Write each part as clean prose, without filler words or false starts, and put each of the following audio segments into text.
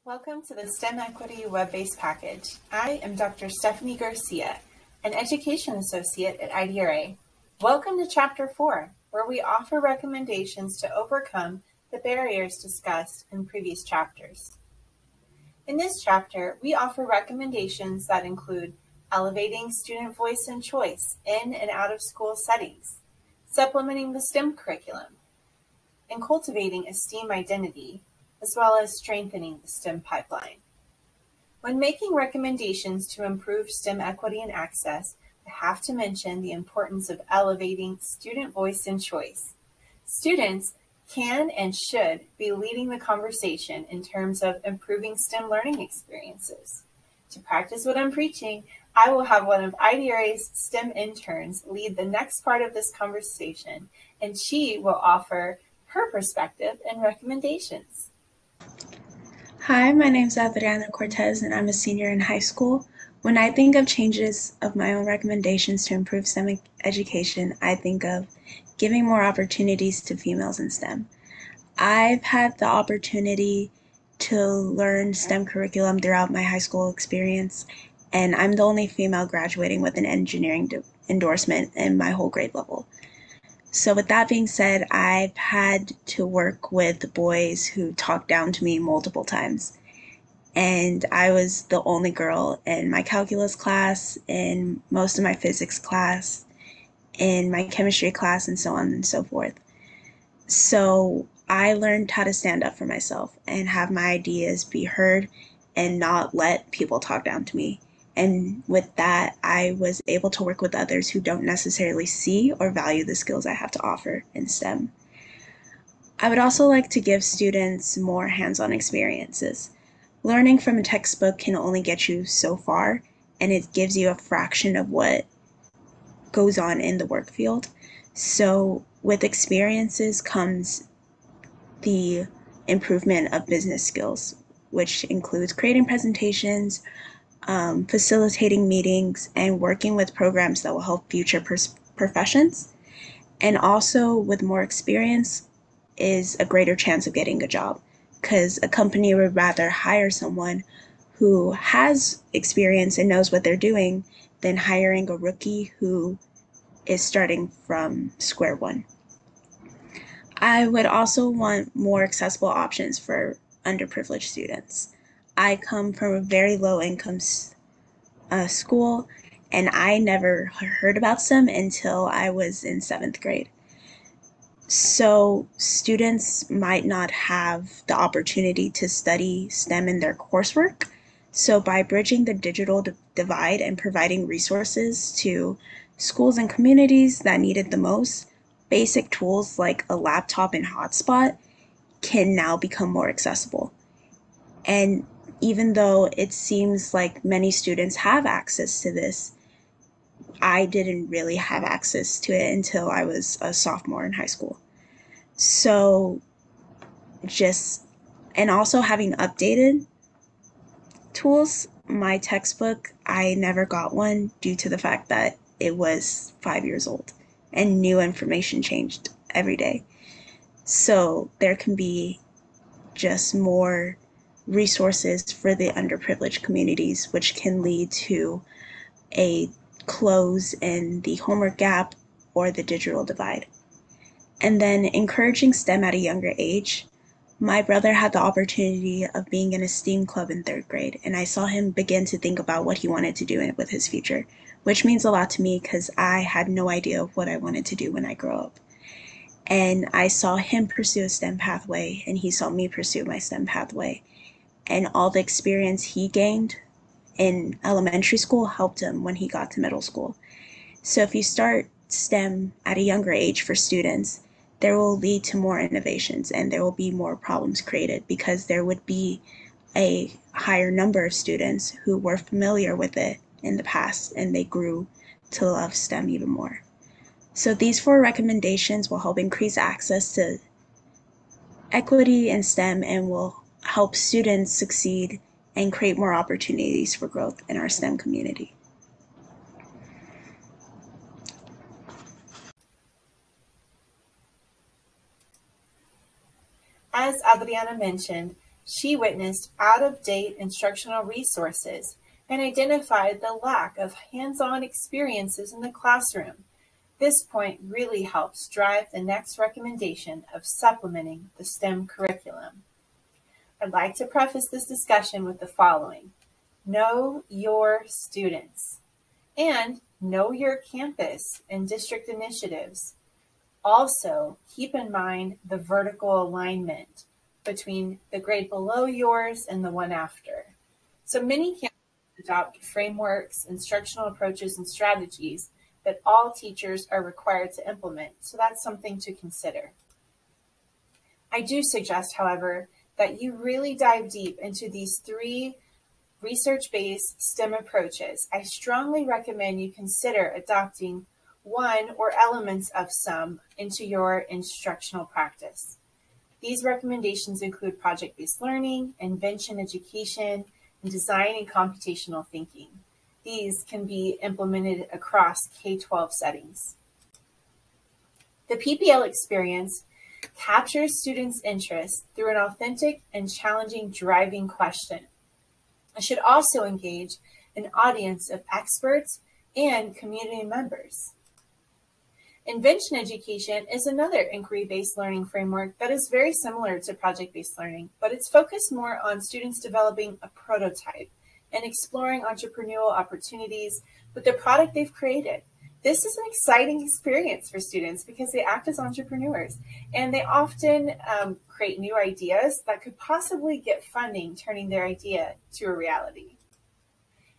Welcome to the STEM Equity web-based package. I am Dr. Stephanie Garcia, an Education Associate at IDRA. Welcome to Chapter 4, where we offer recommendations to overcome the barriers discussed in previous chapters. In this chapter, we offer recommendations that include elevating student voice and choice in and out of school settings, supplementing the STEM curriculum, and cultivating a STEAM identity, as well as strengthening the STEM pipeline. When making recommendations to improve STEM equity and access, I have to mention the importance of elevating student voice and choice. Students can and should be leading the conversation in terms of improving STEM learning experiences. To practice what I'm preaching, I will have one of IDRA's STEM interns lead the next part of this conversation, and she will offer her perspective and recommendations. Hi, my name is Adriana Cortez, and I'm a senior in high school. When I think of changes of my own recommendations to improve STEM education, I think of giving more opportunities to females in STEM. I've had the opportunity to learn STEM curriculum throughout my high school experience, and I'm the only female graduating with an engineering endorsement in my whole grade level. So with that being said, I've had to work with boys who talked down to me multiple times. And I was the only girl in my calculus class, in most of my physics class, in my chemistry class, and so on and so forth. So I learned how to stand up for myself and have my ideas be heard and not let people talk down to me. And with that, I was able to work with others who don't necessarily see or value the skills I have to offer in STEM. I would also like to give students more hands-on experiences. Learning from a textbook can only get you so far, and it gives you a fraction of what goes on in the work field. So with experiences comes the improvement of business skills, which includes creating presentations, facilitating meetings, and working with programs that will help future professions. And also with more experience is a greater chance of getting a job, because a company would rather hire someone who has experience and knows what they're doing than hiring a rookie who is starting from square one. I would also want more accessible options for underprivileged students. I come from a very low income school, and I never heard about STEM until I was in 7th grade. So students might not have the opportunity to study STEM in their coursework. So by bridging the digital divide and providing resources to schools and communities that need it the most, basic tools like a laptop and hotspot can now become more accessible. And even though it seems like many students have access to this, I didn't really have access to it until I was a sophomore in high school. So and also having updated tools, my textbook, I never got one due to the fact that it was 5 years old and new information changed every day. So there can be just more resources for the underprivileged communities, which can lead to a close in the homework gap or the digital divide. And then encouraging STEM at a younger age. My brother had the opportunity of being in a STEAM club in 3rd grade, and I saw him begin to think about what he wanted to do with his future, which means a lot to me because I had no idea of what I wanted to do when I grow up. And I saw him pursue a STEM pathway, and he saw me pursue my STEM pathway. And all the experience he gained in elementary school helped him when he got to middle school. So if you start STEM at a younger age for students, there will lead to more innovations and there will be more problems created because there would be a higher number of students who were familiar with it in the past and they grew to love STEM even more. So these 4 recommendations will help increase access to equity in STEM and will help students succeed and create more opportunities for growth in our STEM community. As Adriana mentioned, She witnessed out-of-date instructional resources and identified the lack of hands-on experiences in the classroom. This point really helps drive the next recommendation of supplementing the STEM curriculum. I'd like to preface this discussion with the following. Know your students and know your campus and district initiatives. Also, keep in mind the vertical alignment between the grade below yours and the one after. So many campuses adopt frameworks, instructional approaches, and strategies that all teachers are required to implement, so that's something to consider. I do suggest, however, that you really dive deep into these 3 research-based STEM approaches. I strongly recommend you consider adopting one or elements of some into your instructional practice. These recommendations include project-based learning, invention education, and design and computational thinking. These can be implemented across K-12 settings. The PPL experience captures students' interest through an authentic and challenging driving question. It should also engage an audience of experts and community members. Invention education is another inquiry-based learning framework that is very similar to project-based learning, but it's focused more on students developing a prototype and exploring entrepreneurial opportunities with the product they've created. This is an exciting experience for students because they act as entrepreneurs and they often create new ideas that could possibly get funding, turning their idea to a reality.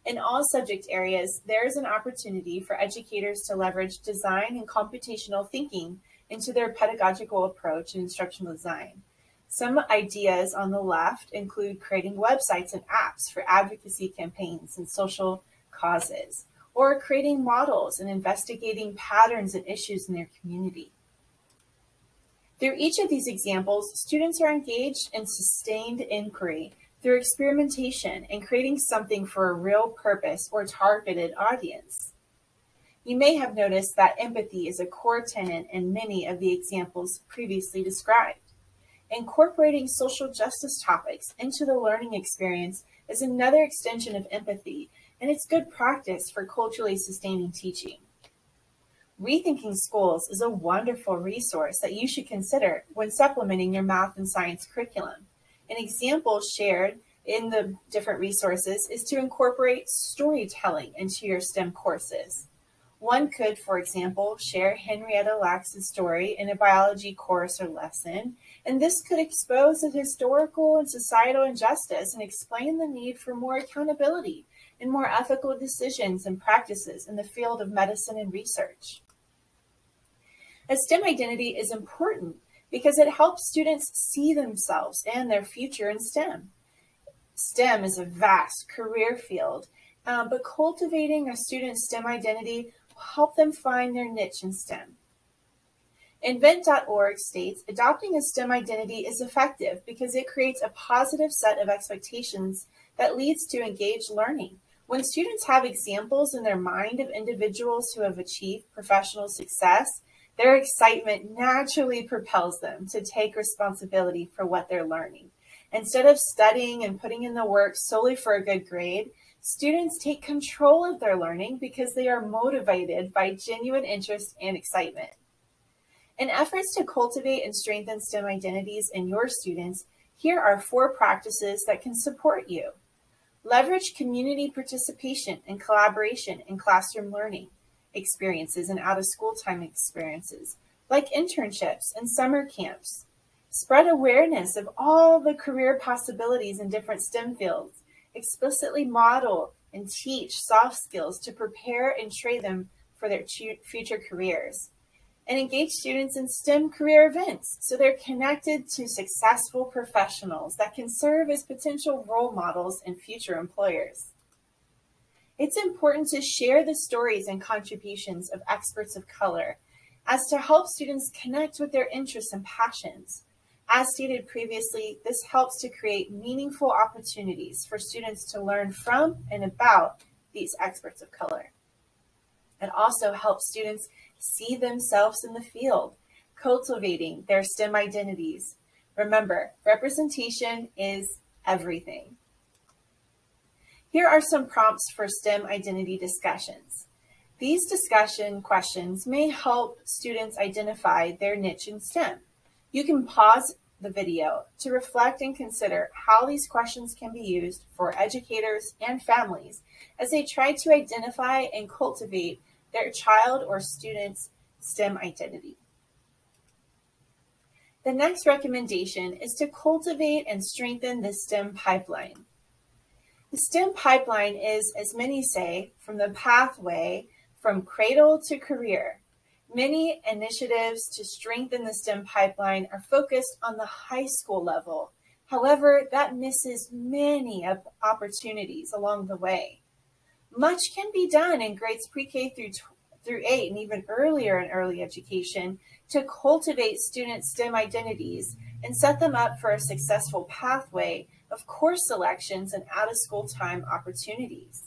In all subject areas, there is an opportunity for educators to leverage design and computational thinking into their pedagogical approach and instructional design. Some ideas on the left include creating websites and apps for advocacy campaigns and social causes, or creating models and investigating patterns and issues in their community. Through each of these examples, students are engaged in sustained inquiry through experimentation and creating something for a real purpose or targeted audience. You may have noticed that empathy is a core tenet in many of the examples previously described. Incorporating social justice topics into the learning experience is another extension of empathy, and it's good practice for culturally sustaining teaching. Rethinking Schools is a wonderful resource that you should consider when supplementing your math and science curriculum. An example shared in the different resources is to incorporate storytelling into your STEM courses. One could, for example, share Henrietta Lacks's story in a biology course or lesson, and this could expose the historical and societal injustice and explain the need for more accountability and more ethical decisions and practices in the field of medicine and research. A STEM identity is important because it helps students see themselves and their future in STEM. STEM is a vast career field, but cultivating a student's STEM identity will help them find their niche in STEM. Invent.org states, adopting a STEM identity is effective because it creates a positive set of expectations that leads to engaged learning. When students have examples in their mind of individuals who have achieved professional success, their excitement naturally propels them to take responsibility for what they're learning. Instead of studying and putting in the work solely for a good grade, students take control of their learning because they are motivated by genuine interest and excitement. In efforts to cultivate and strengthen STEM identities in your students, here are 4 practices that can support you. Leverage community participation and collaboration in classroom learning experiences and out-of-school time experiences, like internships and summer camps. Spread awareness of all the career possibilities in different STEM fields. Explicitly model and teach soft skills to prepare and train them for their future careers. And engage students in STEM career events so they're connected to successful professionals that can serve as potential role models and future employers. It's important to share the stories and contributions of experts of color as to help students connect with their interests and passions. As stated previously, this helps to create meaningful opportunities for students to learn from and about these experts of color. It also helps students see themselves in the field, cultivating their STEM identities. Remember, representation is everything. Here are some prompts for STEM identity discussions. These discussion questions may help students identify their niche in STEM. You can pause the video to reflect and consider how these questions can be used for educators and families as they try to identify and cultivate their child or student's STEM identity. The next recommendation is to cultivate and strengthen the STEM pipeline. The STEM pipeline is, as many say, from the pathway from cradle to career. Many initiatives to strengthen the STEM pipeline are focused on the high school level. However, that misses many opportunities along the way. Much can be done in grades pre-K through 8 and even earlier in early education to cultivate students' STEM identities and set them up for a successful pathway of course selections and out-of-school time opportunities.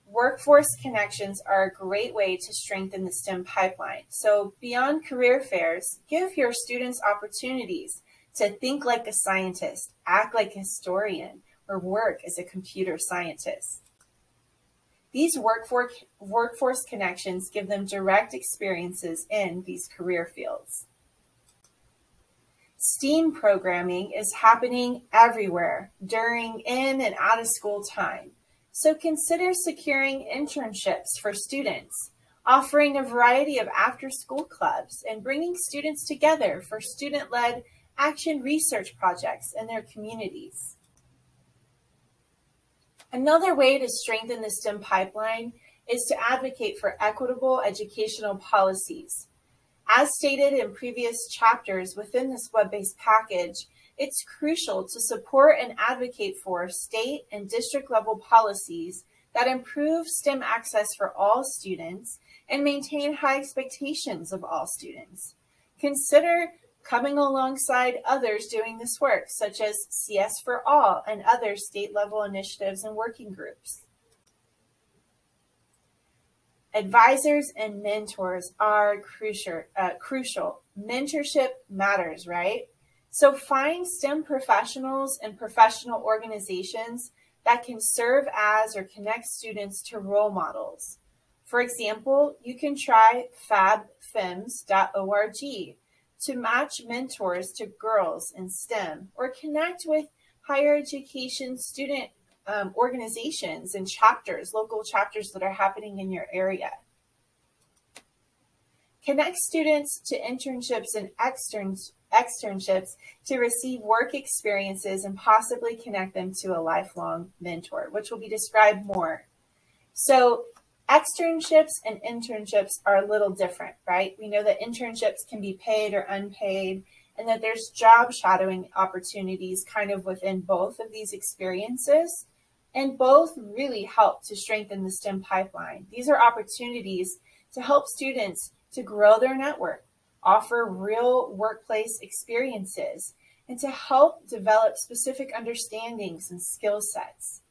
Workforce connections are a great way to strengthen the STEM pipeline. So beyond career fairs, give your students opportunities to think like a scientist, act like a historian, or work as a computer scientist. These workforce connections give them direct experiences in these career fields. STEAM programming is happening everywhere during, in, and out of school time. So consider securing internships for students, offering a variety of after-school clubs, and bringing students together for student-led action research projects in their communities. Another way to strengthen the STEM pipeline is to advocate for equitable educational policies. As stated in previous chapters within this web-based package, it's crucial to support and advocate for state and district level policies that improve STEM access for all students and maintain high expectations of all students. Consider coming alongside others doing this work, such as CS for All and other state level initiatives and working groups. Advisors and mentors are crucial. Mentorship matters, right? So find STEM professionals and professional organizations that can serve as or connect students to role models. For example, you can try fabfems.org to match mentors to girls in STEM, or connect with higher education student organizations and chapters, local chapters that are happening in your area. Connect students to internships and externships to receive work experiences and possibly connect them to a lifelong mentor, which will be described more. So externships and internships are a little different, right? We know that internships can be paid or unpaid, and that there's job shadowing opportunities kind of within both of these experiences, and both really help to strengthen the STEM pipeline. These are opportunities to help students to grow their network, offer real workplace experiences, and to help develop specific understandings and skill sets.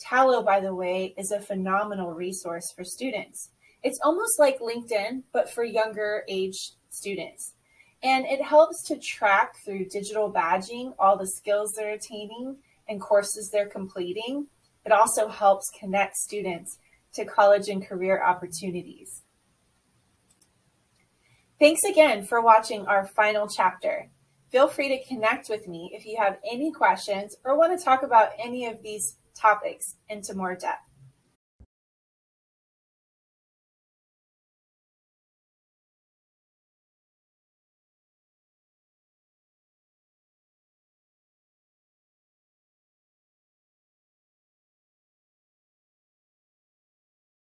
Tallo, by the way, is a phenomenal resource for students. It's almost like LinkedIn, but for younger age students. And it helps to track through digital badging all the skills they're attaining and courses they're completing. It also helps connect students to college and career opportunities. Thanks again for watching our final chapter. Feel free to connect with me if you have any questions or want to talk about any of these topics into more depth.